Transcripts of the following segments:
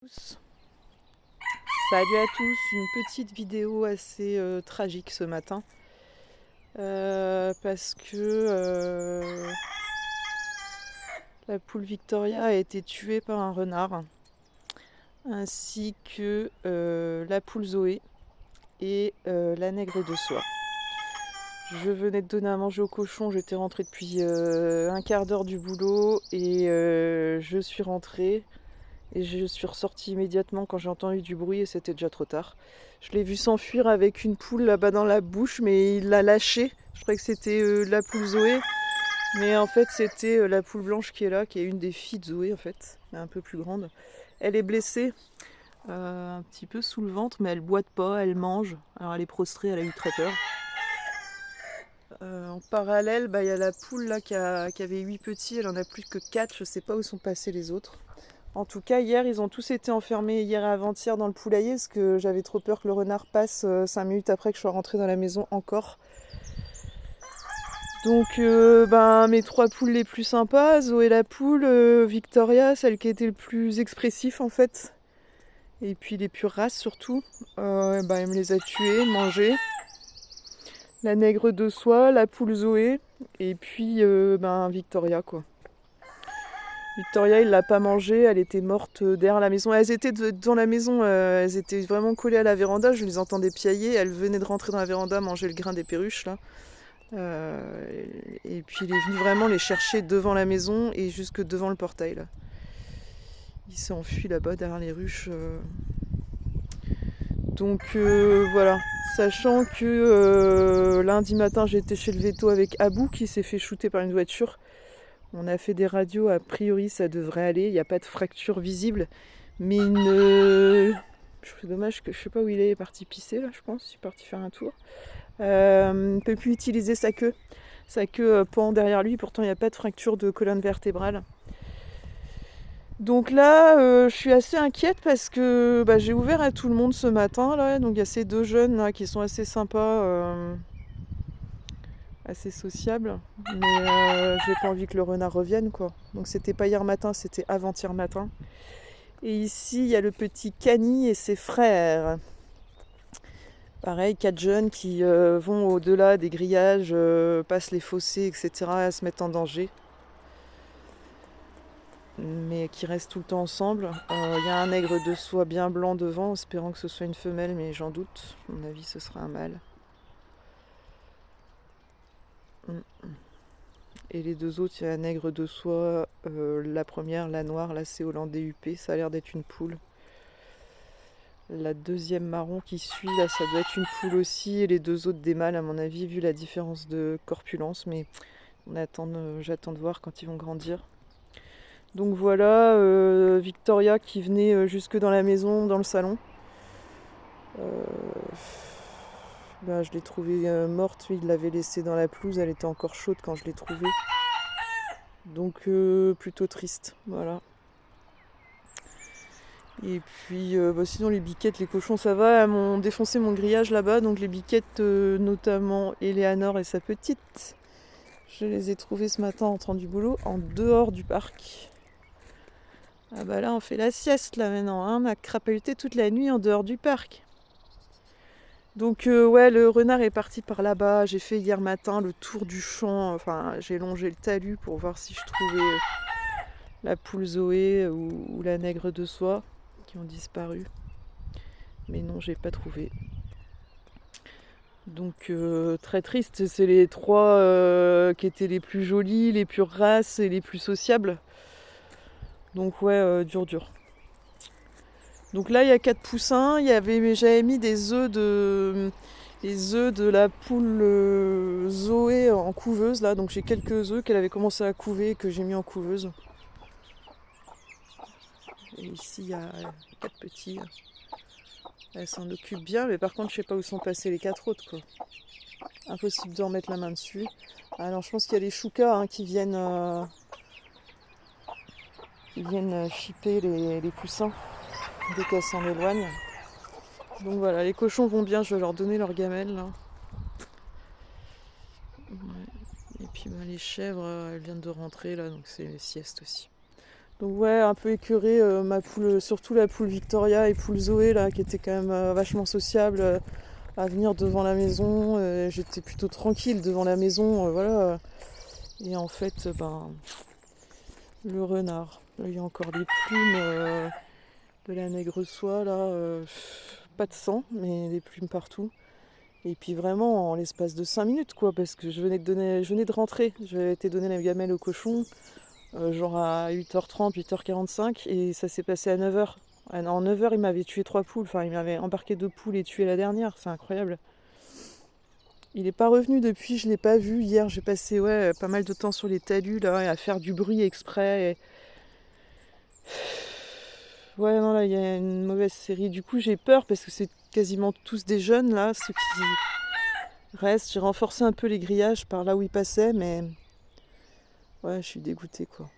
Tous. Salut à tous, une petite vidéo assez tragique ce matin parce que la poule Victoria a été tuée par un renard ainsi que la poule Zoé et la nègre de soie. Je venais de donner à manger au cochon, j'étais rentrée depuis un quart d'heure du boulot et je suis rentrée. Et je suis ressortie immédiatement quand j'ai entendu du bruit et c'était déjà trop tard. Je l'ai vu s'enfuir avec une poule là-bas dans la bouche, mais il l'a lâchée. Je croyais que c'était la poule Zoé, mais en fait c'était la poule blanche qui est là, qui est une des filles de Zoé en fait, mais un peu plus grande. Elle est blessée, un petit peu sous le ventre, mais elle boite pas, elle mange. Alors elle est prostrée, elle a eu très peur. En parallèle, il y a la poule là qui avait 8 petits, elle en a plus que 4, je sais pas où sont passés les autres. En tout cas, hier, ils ont tous été enfermés hier et avant-hier dans le poulailler parce que j'avais trop peur que le renard passe 5 minutes après que je sois rentrée dans la maison encore. Donc, mes 3 poules les plus sympas, Zoé la poule, Victoria, celle qui était le plus expressif en fait, et puis les pures races surtout, elle me les a tuées, mangées. La nègre de soie, la poule Zoé, et puis Victoria quoi. Victoria, il l'a pas mangée, elle était morte derrière la maison. Elles étaient dans la maison, elles étaient vraiment collées à la véranda, je les entendais piailler. Elles venaient de rentrer dans la véranda manger le grain des perruches là. Et puis il est venu vraiment les chercher devant la maison et jusque devant le portail là. Il s'est enfui là-bas derrière les ruches. Donc voilà. Sachant que lundi matin j'étais chez le veto avec Abou qui s'est fait shooter par une voiture. On a fait des radios, a priori ça devrait aller, il n'y a pas de fracture visible, mais c'est dommage que je sais pas où il est parti pisser là, je pense, il est parti faire un tour. Il ne peut plus utiliser sa queue pend derrière lui, pourtant il n'y a pas de fracture de colonne vertébrale. Donc là, je suis assez inquiète parce que j'ai ouvert à tout le monde ce matin là, donc il y a ces 2 jeunes là qui sont assez sympas. Assez sociable, mais j'ai pas envie que le renard revienne quoi. Donc c'était pas hier matin, c'était avant-hier matin. Et ici il y a le petit Cani et ses frères. Pareil, 4 jeunes qui vont au-delà des grillages, passent les fossés, etc., se mettent en danger. Mais qui restent tout le temps ensemble. Il y a un nègre de soie bien blanc devant, espérant que ce soit une femelle, mais j'en doute. À mon avis, ce sera un mâle. Et les 2 autres, il y a la nègre de soie, la première, la noire, là c'est hollandais huppé, ça a l'air d'être une poule. La deuxième marron qui suit, là ça doit être une poule aussi, et les 2 autres des mâles à mon avis, vu la différence de corpulence, mais j'attends de voir quand ils vont grandir. Donc voilà, Victoria qui venait jusque dans la maison, dans le salon. Je l'ai trouvée morte, il l'avait laissée dans la pelouse, elle était encore chaude quand je l'ai trouvée. Donc plutôt triste, voilà. Et puis sinon les biquettes, les cochons ça va, elles m'ont défoncé mon grillage là-bas, donc les biquettes notamment Eleanor et sa petite, je les ai trouvées ce matin en rentrant du boulot en dehors du parc. Ah bah là on fait la sieste là maintenant, hein, on a crapahuté toute la nuit en dehors du parc. Donc ouais, le renard est parti par là-bas, j'ai fait hier matin le tour du champ, enfin j'ai longé le talus pour voir si je trouvais la poule Zoé ou la nègre de soie qui ont disparu. Mais non, j'ai pas trouvé. Donc très triste, c'est les 3 qui étaient les plus jolies, les plus races et les plus sociables. Donc ouais, dur. Donc là il y a 4 poussins, j'avais mis les œufs de la poule Zoé en couveuse là, donc j'ai quelques œufs qu'elle avait commencé à couver et que j'ai mis en couveuse. Et ici il y a 4 petits. Elle s'en occupe bien, mais par contre je sais pas où sont passés les 4 autres quoi. Impossible de remettre la main dessus. Alors je pense qu'il y a les choucas qui viennent chipper les poussins dès qu'elles s'en éloignent. Donc voilà, les cochons vont bien, je vais leur donner leur gamelle là. Ouais. Et puis les chèvres, elles viennent de rentrer là, donc c'est sieste aussi. Donc ouais, un peu écœurée, ma poule, surtout la poule Victoria et poule Zoé là, qui était quand même vachement sociable à venir devant la maison. J'étais plutôt tranquille devant la maison, voilà. Et en fait, ben, le renard. Là, il y a encore des plumes de la nègre soie là, pas de sang, mais des plumes partout. Et puis vraiment en l'espace de 5 minutes quoi, parce que je venais de rentrer, j'avais été donner la gamelle au cochon, genre à 8h30, 8h45, et ça s'est passé à 9h. En 9h, il m'avait tué 3 poules, enfin il m'avait embarqué 2 poules et tué la dernière, c'est incroyable. Il n'est pas revenu depuis, je ne l'ai pas vu. Hier, j'ai passé ouais, pas mal de temps sur les talus là, à faire du bruit exprès. Ouais, non, là, il y a une mauvaise série. Du coup, j'ai peur parce que c'est quasiment tous des jeunes là, ceux qui restent. J'ai renforcé un peu les grillages par là où ils passaient, mais ouais, je suis dégoûtée quoi.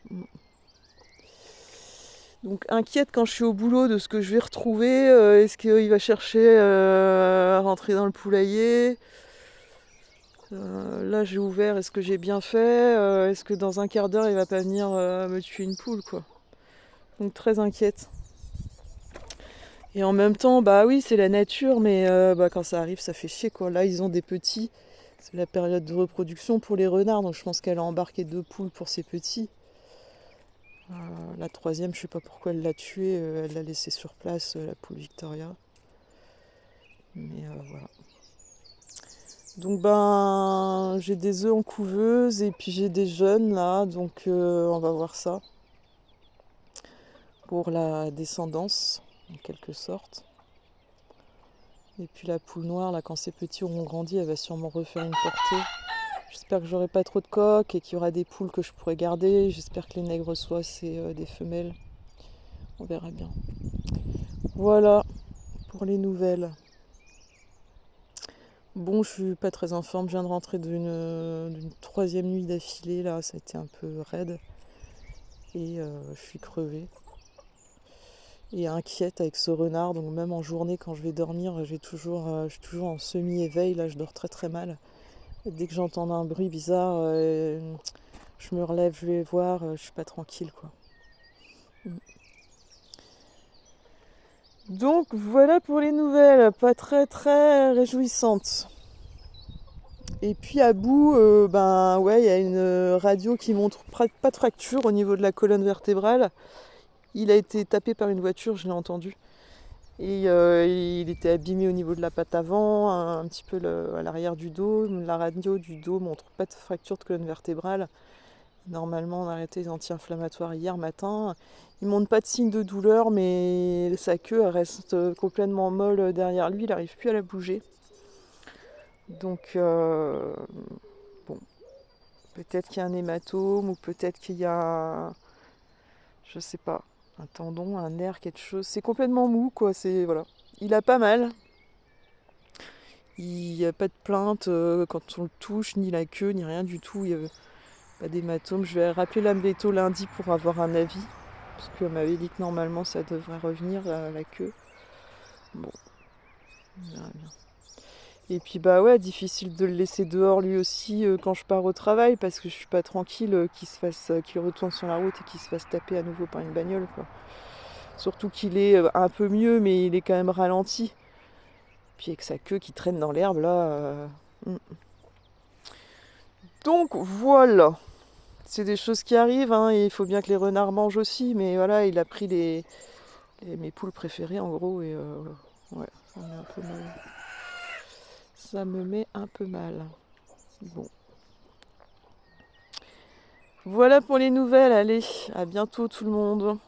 Donc inquiète quand je suis au boulot de ce que je vais retrouver. Est-ce qu'il va chercher à rentrer dans le poulailler? Là j'ai ouvert, est-ce que j'ai bien fait? Est-ce que dans un quart d'heure il va pas venir me tuer une poule quoi? Donc très inquiète. Et en même temps, bah oui c'est la nature, mais bah, quand ça arrive ça fait chier quoi. Là ils ont des petits, c'est la période de reproduction pour les renards, donc je pense qu'elle a embarqué 2 poules pour ses petits. La troisième, je sais pas pourquoi elle l'a tuée, elle l'a laissée sur place, la poule Victoria. Mais voilà. Donc ben j'ai des œufs en couveuse et puis j'ai des jeunes là, donc on va voir ça pour la descendance en quelque sorte. Et puis la poule noire là, quand ces petits auront grandi, elle va sûrement refaire une portée. J'espère que j'aurai pas trop de coques et qu'il y aura des poules que je pourrai garder. J'espère que les nègres soient c'est des femelles. On verra bien. Voilà pour les nouvelles. Bon, je suis pas très en forme, je viens de rentrer d'une troisième nuit d'affilée, là, ça a été un peu raide. Et je suis crevée. Et inquiète avec ce renard, donc même en journée quand je vais dormir, je suis toujours en semi-éveil, là je dors très très mal. Et dès que j'entends un bruit bizarre, je me relève, je vais voir, je suis pas tranquille quoi. Donc voilà pour les nouvelles, pas très très réjouissantes. Et puis à bout, ben ouais, il y a une radio qui montre pas de fracture au niveau de la colonne vertébrale. Il a été tapé par une voiture, je l'ai entendu. Et il était abîmé au niveau de la patte avant, un petit peu à l'arrière du dos. La radio du dos montre pas de fracture de colonne vertébrale. Normalement, on a arrêté les anti-inflammatoires hier matin. Il montre pas de signe de douleur, mais sa queue reste complètement molle derrière lui. Il n'arrive plus à la bouger. Donc, bon, peut-être qu'il y a un hématome ou peut-être qu'il y a, je sais pas, un tendon, un nerf, quelque chose. C'est complètement mou, quoi. C'est voilà. Il a pas mal. Il n'y a pas de plainte quand on le touche, ni la queue, ni rien du tout. Il n'y a pas d'hématome. Je vais rappeler la météo lundi pour avoir un avis. Parce qu'elle m'avait dit que normalement ça devrait revenir la queue. Bon, on verra bien. Et puis bah ouais, difficile de le laisser dehors lui aussi quand je pars au travail parce que je suis pas tranquille qu'il retourne sur la route et qu'il se fasse taper à nouveau par une bagnole quoi. Surtout qu'il est un peu mieux mais il est quand même ralenti. Puis avec sa queue qui traîne dans l'herbe là. Donc voilà. C'est des choses qui arrivent hein, et il faut bien que les renards mangent aussi, mais voilà, il a pris mes poules préférées en gros et ouais, ça me met un peu mal. Ça me met un peu mal. Bon. Voilà pour les nouvelles, allez, à bientôt tout le monde.